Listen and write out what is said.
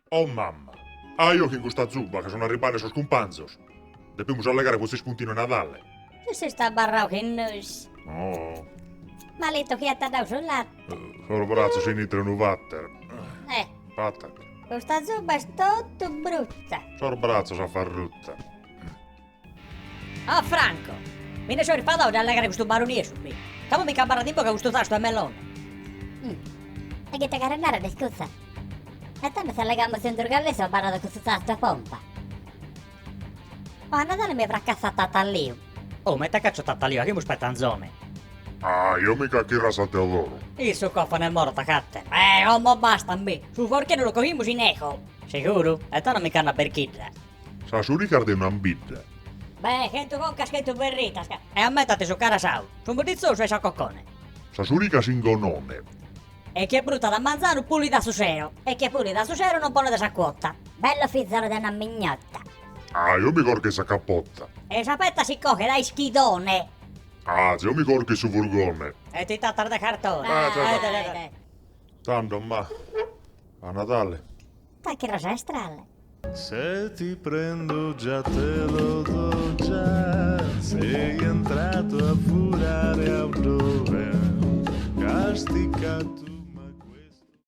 Oh mamma. Ah, io che in questa zuppa che sono arrivati sos scumpanzos. Dobbiamo allegare questi spuntini a Natale. Tu sei sta barrao che nus. Oh, Maletto che ha dato sul latte. solo braccio si nitrano vatter. Fatta. Questa zuppa è tutto brutta. Solo braccio sa far rutta. Oh Franco, me ne sono rifatto ad allegare questo baronie su me. Come mica barra di bocca questo tasto è melone. E che te carannare di scusa. E te mi stai legando su un turgalleso a barra di questo tasto a pompa. Ma a Natale mi avrà cassato a tallio. Oh, ma te caccio tattalio, che mi aspetta un zone? Ah, io mica chi rasa Teodoro. Il suo cofano è morto, catte. Oh, ma basta a me. Su perché non lo cogimos in eco. Sicuro? E te non mi canna per chidra. Sa su Riccardo è un'ambidda. Beh, che tu conca che tu berrita. E ammettate su cara sau. Su budizzoso e sa coccone. Sa su Rica singonone. E che è brutta da mangiare pulita su sero. E che pulita su sero non buona da sa quota. Bello fizzaro da una mignotta. Ah, io mi ricordo che sa cappotta. E sapetta si coge dai schidone. Ah, io mi ricordo che su furgone. E ti tattar da cartone. Dai. Tanto, ma... A Natale. Dai che rosa è strale. Se ti prendo già te lo do già, sei entrato a furare a dove castica